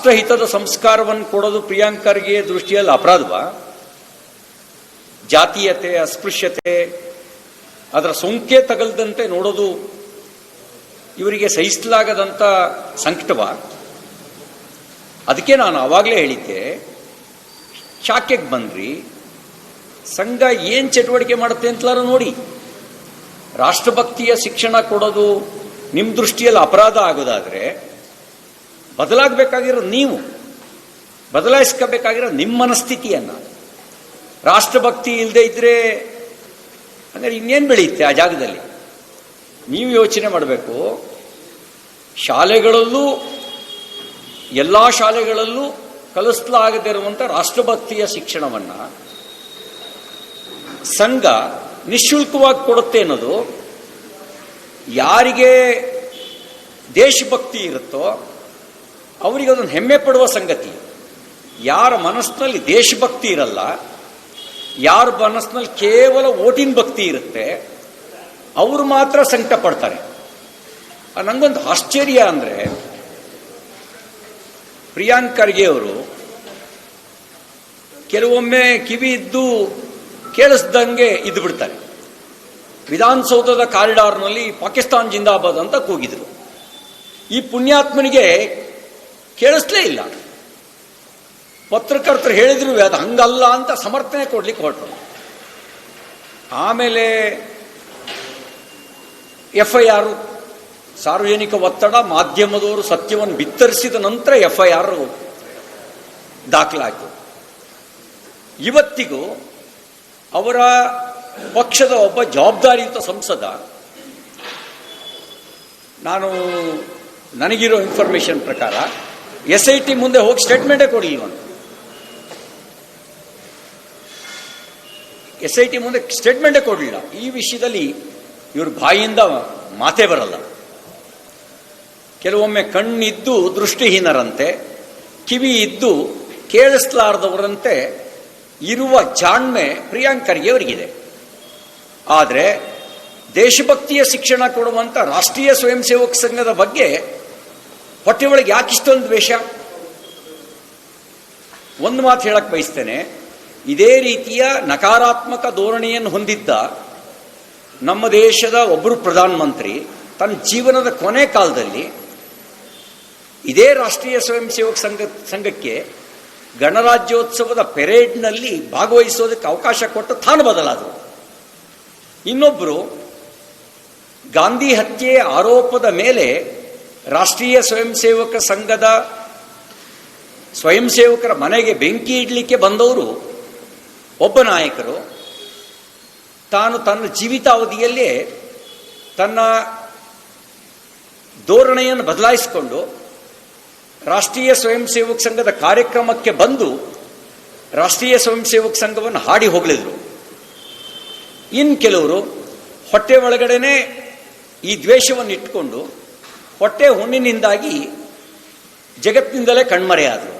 ರಾಷ್ಟ್ರಹಿತದ ಸಂಸ್ಕಾರವನ್ನು ಕೊಡೋದು ಪ್ರಿಯಾಂಕರ್ಗೆ ದೃಷ್ಟಿಯಲ್ಲಿ ಅಪರಾಧವಾ? ಜಾತೀಯತೆ, ಅಸ್ಪೃಶ್ಯತೆ, ಅದರ ಸೋಂಕೆ ತಗಲ್ದಂತೆ ನೋಡೋದು ಇವರಿಗೆ ಸಹಿಸಲಾಗದಂಥ ಸಂಕಟವ? ಅದಕ್ಕೆ ನಾನು ಆವಾಗಲೇ ಹೇಳಿದ್ದೆ, ಶಾಖೆಗೆ ಬಂದ್ರಿ, ಸಂಘ ಏನು ಚಟುವಟಿಕೆ ಮಾಡುತ್ತೆ ಅಂತಲಾರು ನೋಡಿ. ರಾಷ್ಟ್ರಭಕ್ತಿಯ ಶಿಕ್ಷಣ ಕೊಡೋದು ನಿಮ್ಮ ದೃಷ್ಟಿಯಲ್ಲಿ ಅಪರಾಧ ಆಗೋದಾದರೆ ಬದಲಾಗಬೇಕಾಗಿರೋ ನೀವು, ಬದಲಾಯಿಸ್ಕೋಬೇಕಾಗಿರೋ ನಿಮ್ಮ ಮನಸ್ಥಿತಿಯನ್ನು. ರಾಷ್ಟ್ರಭಕ್ತಿ ಇಲ್ಲದೆ ಇದ್ದರೆ ಅಂದರೆ ಇನ್ನೇನು ಬೆಳೆಯುತ್ತೆ ಆ ಜಾಗದಲ್ಲಿ? ನೀವು ಯೋಚನೆ ಮಾಡಬೇಕು. ಶಾಲೆಗಳಲ್ಲೂ, ಎಲ್ಲ ಶಾಲೆಗಳಲ್ಲೂ ಕಲಿಸಲಾಗದಿರುವಂಥ ರಾಷ್ಟ್ರಭಕ್ತಿಯ ಶಿಕ್ಷಣವನ್ನು ಸಂಘ ನಿಶುಲ್ಕವಾಗಿ ಕೊಡುತ್ತೆ ಅನ್ನೋದು ಯಾರಿಗೆ ದೇಶಭಕ್ತಿ ಇರುತ್ತೋ ಅವರಿಗೆ ಅದೊಂದು ಹೆಮ್ಮೆ ಪಡುವ ಸಂಗತಿ. ಯಾರ ಮನಸ್ಸಿನಲ್ಲಿ ದೇಶಭಕ್ತಿ ಇರಲ್ಲ, ಯಾರ ಮನಸ್ಸಿನಲ್ಲಿ ಕೇವಲ ಓಟಿನ ಭಕ್ತಿ ಇರುತ್ತೆ, ಅವರು ಮಾತ್ರ ಸಂಕಟ ಪಡ್ತಾರೆ. ನನಗೊಂದು ಆಶ್ಚರ್ಯ ಅಂದರೆ, ಪ್ರಿಯಾಂಕ್ ಖರ್ಗೆ ಅವರು ಕೆಲವೊಮ್ಮೆ ಕಿವಿ ಇದ್ದು ಕೇಳಿಸ್ದಂಗೆ ಇದ್ದು ಬಿಡ್ತಾರೆ. ವಿಧಾನಸೌಧದ ಕಾರಿಡಾರ್ನಲ್ಲಿ ಪಾಕಿಸ್ತಾನ್ ಜಿಂದಾಬಾದ್ ಅಂತ ಕೂಗಿದ್ರು. ಈ ಪುಣ್ಯಾತ್ಮನಿಗೆ ಕೇಳಿಸ್ಲೇ ಇಲ್ಲ. ಪತ್ರಕರ್ತರು ಹೇಳಿದ್ರು ಅದು ಹಂಗಲ್ಲ ಅಂತ ಸಮರ್ಥನೆ ಕೊಡ್ಲಿಕ್ಕೆ ಹೊರಟರು. ಆಮೇಲೆ FIR, ಸಾರ್ವಜನಿಕ ಒತ್ತಡ, ಮಾಧ್ಯಮದವರು ಸತ್ಯವನ್ನು ಬಿತ್ತರಿಸಿದ ನಂತರ FIR ದಾಖಲಾಯಿತು. ಇವತ್ತಿಗೂ ಅವರ ಪಕ್ಷದ ಒಬ್ಬ ಜವಾಬ್ದಾರಿಯುತ ಸಂಸದ, ನನಗಿರೋ ಇನ್ಫಾರ್ಮೇಶನ್ ಪ್ರಕಾರ SIT ಮುಂದೆ ಹೋಗಿ ಸ್ಟೇಟ್ಮೆಂಟೇ ಕೊಡಲಿಲ್ವಂತ. SIT ಮುಂದೆ ಸ್ಟೇಟ್ಮೆಂಟೇ ಕೊಡಲಿಲ್ಲ. ಈ ವಿಷಯದಲ್ಲಿ ಇವ್ರ ಬಾಯಿಯಿಂದ ಮಾತೇ ಬರಲ್ಲ. ಕೆಲವೊಮ್ಮೆ ಕಣ್ಣಿದ್ದು ದೃಷ್ಟಿಹೀನರಂತೆ, ಕಿವಿ ಇದ್ದು ಕೇಳಿಸಲಾರದವರಂತೆ ಇರುವ ಜಾಣ್ಮೆ ಪ್ರಿಯಾಂಕ್ ಖರ್ಗೆ ಅವರಿಗಿದೆ. ಆದರೆ ದೇಶಭಕ್ತಿಯ ಶಿಕ್ಷಣ ಕೊಡುವಂಥ ರಾಷ್ಟ್ರೀಯ ಸ್ವಯಂ ಸೇವಕ ಸಂಘದ ಬಗ್ಗೆ ಹೊಟ್ಟೆ ಒಳಗೆ ಯಾಕಿಷ್ಟೊಂದು ದ್ವೇಷ? ಒಂದು ಮಾತು ಹೇಳಕ್ಕೆ ಬಯಸ್ತೇನೆ. ಇದೇ ರೀತಿಯ ನಕಾರಾತ್ಮಕ ಧೋರಣೆಯನ್ನು ಹೊಂದಿದ್ದ ನಮ್ಮ ದೇಶದ ಒಬ್ಬರು ಪ್ರಧಾನಮಂತ್ರಿ ತನ್ನ ಜೀವನದ ಕೊನೆ ಕಾಲದಲ್ಲಿ ಇದೇ ರಾಷ್ಟ್ರೀಯ ಸ್ವಯಂ ಸೇವಕ ಸಂಘಕ್ಕೆ ಗಣರಾಜ್ಯೋತ್ಸವದ ಪೆರೇಡ್ನಲ್ಲಿ ಭಾಗವಹಿಸೋದಕ್ಕೆ ಅವಕಾಶ ಕೊಟ್ಟು ತಾನು ಬದಲಾದರು. ಇನ್ನೊಬ್ಬರು ಗಾಂಧಿ ಹತ್ಯೆ ಆರೋಪದ ಮೇಲೆ ರಾಷ್ಟ್ರೀಯ ಸ್ವಯಂ ಸೇವಕ ಸಂಘದ ಸ್ವಯಂ ಸೇವಕರ ಮನೆಗೆ ಬೆಂಕಿ ಇಡಲಿಕ್ಕೆ ಬಂದವರು ಒಬ್ಬ ನಾಯಕರು ತಾನು ತನ್ನ ಜೀವಿತಾವಧಿಯಲ್ಲೇ ತನ್ನ ಧೋರಣೆಯನ್ನು ಬದಲಾಯಿಸಿಕೊಂಡು ರಾಷ್ಟ್ರೀಯ ಸ್ವಯಂ ಸೇವಕ ಸಂಘದ ಕಾರ್ಯಕ್ರಮಕ್ಕೆ ಬಂದು ರಾಷ್ಟ್ರೀಯ ಸ್ವಯಂ ಸೇವಕ ಸಂಘವನ್ನು ಹಾಡಿ ಹೋಗಲಿದ್ರು. ಇನ್ನು ಕೆಲವರು ಹೊಟ್ಟೆ ಒಳಗಡೆನೆ ಈ ದ್ವೇಷವನ್ನು ಇಟ್ಕೊಂಡು ಹೊಟ್ಟೆ ಹುಣ್ಣಿನಿಂದಾಗಿ ಜಗತ್ತಿನಿಂದಲೇ ಕಣ್ಮರೆಯಾದರು.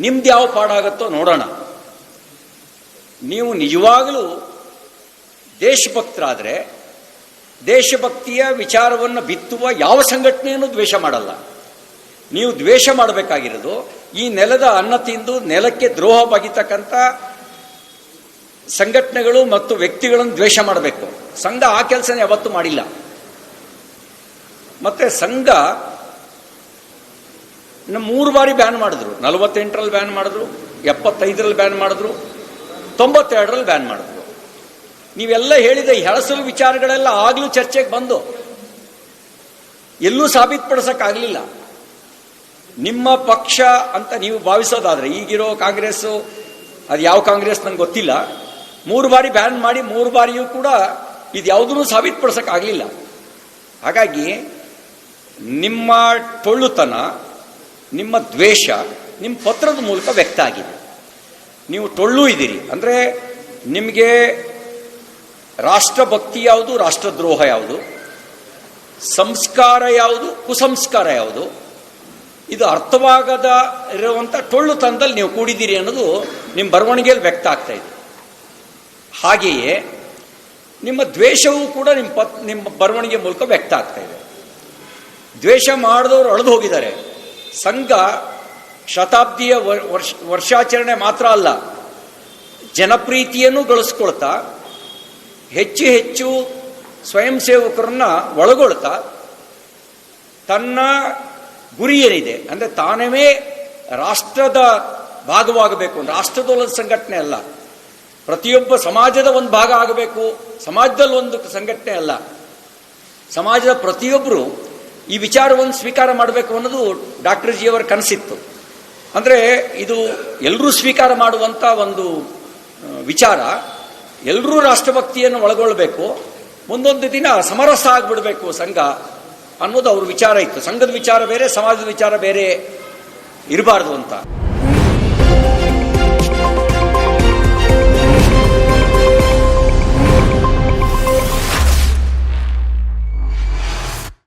ನಿಮ್ದು ಯಾವ ಪಾಡಾಗತ್ತೋ ನೋಡೋಣ. ನೀವು ನಿಜವಾಗಲೂ ದೇಶಭಕ್ತರಾದರೆ ದೇಶಭಕ್ತಿಯ ವಿಚಾರವನ್ನು ಬಿತ್ತುವ ಯಾವ ಸಂಘಟನೆಯನ್ನು ದ್ವೇಷ ಮಾಡಲ್ಲ. ನೀವು ದ್ವೇಷ ಮಾಡಬೇಕಾಗಿರೋದು ಈ ನೆಲದ ಅನ್ನ ತಿಂದು ನೆಲಕ್ಕೆ ದ್ರೋಹ ಬಗೆತಕ್ಕಂಥ ಸಂಘಟನೆಗಳು ಮತ್ತು ವ್ಯಕ್ತಿಗಳನ್ನು ದ್ವೇಷ ಮಾಡಬೇಕು. ಸಂಘ ಆ ಕೆಲಸನ ಯಾವತ್ತೂ ಮಾಡಿಲ್ಲ. ಮತ್ತೆ ಸಂಘ 3 ಬಾರಿ ಬ್ಯಾನ್ ಮಾಡಿದ್ರು. 48ರಲ್ಲಿ ಬ್ಯಾನ್ ಮಾಡಿದ್ರು, 75ರಲ್ಲಿ ಬ್ಯಾನ್ ಮಾಡಿದ್ರು, 92ರಲ್ಲಿ ಬ್ಯಾನ್ ಮಾಡಿದ್ರು. ನೀವೆಲ್ಲ ಹೇಳಿದ ಹೆಳಸಲು ವಿಚಾರಗಳೆಲ್ಲ ಆಗಲೂ ಚರ್ಚೆಗೆ ಬಂದು ಎಲ್ಲೂ ಸಾಬೀತುಪಡಿಸೋಕ್ಕಾಗಲಿಲ್ಲ. ನಿಮ್ಮ ಪಕ್ಷ ಅಂತ ನೀವು ಭಾವಿಸೋದಾದರೆ ಈಗಿರೋ ಕಾಂಗ್ರೆಸ್ಸು, ಅದು ಯಾವ ಕಾಂಗ್ರೆಸ್ ನಂಗೆ ಗೊತ್ತಿಲ್ಲ, 3 ಬಾರಿ ಬ್ಯಾನ್ ಮಾಡಿ 3 ಬಾರಿಯೂ ಕೂಡ ಇದು ಯಾವುದೂ ಸಾಬೀತುಪಡಿಸೋಕ್ಕಾಗಲಿಲ್ಲ. ಹಾಗಾಗಿ ನಿಮ್ಮ ಟೊಳ್ಳುತನ, ನಿಮ್ಮ ದ್ವೇಷ ನಿಮ್ಮ ಪತ್ರದ ಮೂಲಕ ವ್ಯಕ್ತ ಆಗಿದೆ. ನೀವು ಟೊಳ್ಳು ಇದ್ದೀರಿ ಅಂದರೆ ನಿಮಗೆ ರಾಷ್ಟ್ರಭಕ್ತಿ ಯಾವುದು, ರಾಷ್ಟ್ರದ್ರೋಹ ಯಾವುದು, ಸಂಸ್ಕಾರ ಯಾವುದು, ಕುಸಂಸ್ಕಾರ ಯಾವುದು, ಇದು ಅರ್ಥವಾಗದ ಇರುವಂಥ ಟೊಳ್ಳುತನದಲ್ಲಿ ನೀವು ಕೂಡಿದ್ದೀರಿ ಅನ್ನೋದು ನಿಮ್ಮ ಬರವಣಿಗೆಯಲ್ಲಿ ವ್ಯಕ್ತ ಆಗ್ತಾ ಇದೆ. ಹಾಗೆಯೇ ನಿಮ್ಮ ದ್ವೇಷವೂ ಕೂಡ ನಿಮ್ಮ ಬರವಣಿಗೆ ಮೂಲಕ ವ್ಯಕ್ತ ಆಗ್ತಾ ಇದೆ. ದ್ವೇಷ ಮಾಡಿದವರು ಅಳೆದು ಹೋಗಿದ್ದಾರೆ. ಸಂಘ ಶತಾಬ್ದಿಯ ವರ್ಷಾಚರಣೆ ಮಾತ್ರ ಅಲ್ಲ, ಜನಪ್ರೀತಿಯನ್ನು ಗಳಿಸ್ಕೊಳ್ತಾ ಹೆಚ್ಚು ಹೆಚ್ಚು ಸ್ವಯಂ ಸೇವಕರನ್ನ ಒಳಗೊಳ್ತಾ ತನ್ನ ಗುರಿ ಏನಿದೆ ಅಂದರೆ ತಾನೇ ರಾಷ್ಟ್ರದ ಭಾಗವಾಗಬೇಕು, ರಾಷ್ಟ್ರದೊಂದು ಸಂಘಟನೆ ಅಲ್ಲ, ಪ್ರತಿಯೊಬ್ಬ ಸಮಾಜದ ಒಂದು ಭಾಗ ಆಗಬೇಕು, ಸಮಾಜದಲ್ಲಿ ಒಂದು ಸಂಘಟನೆ ಅಲ್ಲ, ಸಮಾಜದ ಪ್ರತಿಯೊಬ್ಬರು ಈ ವಿಚಾರವನ್ನು ಸ್ವೀಕಾರ ಮಾಡಬೇಕು ಅನ್ನೋದು ಡಾಕ್ಟರ್ ಜಿ ಅವರ ಕನಸಿತ್ತು. ಅಂದರೆ ಇದು ಎಲ್ಲರೂ ಸ್ವೀಕಾರ ಮಾಡುವಂಥ ಒಂದು ವಿಚಾರ. ಎಲ್ಲರೂ ರಾಷ್ಟ್ರಭಕ್ತಿಯನ್ನು ಒಳಗೊಳ್ಳಬೇಕು, ಮುಂದೊಂದು ದಿನ ಸಮರಸ ಆಗಿಬಿಡಬೇಕು ಸಂಘ ಅನ್ನೋದು ಅವ್ರ ವಿಚಾರ ಇತ್ತು. ಸಂಘದ ವಿಚಾರ ಬೇರೆ, ಸಮಾಜದ ವಿಚಾರ ಬೇರೆ ಇರಬಾರ್ದು ಅಂತ.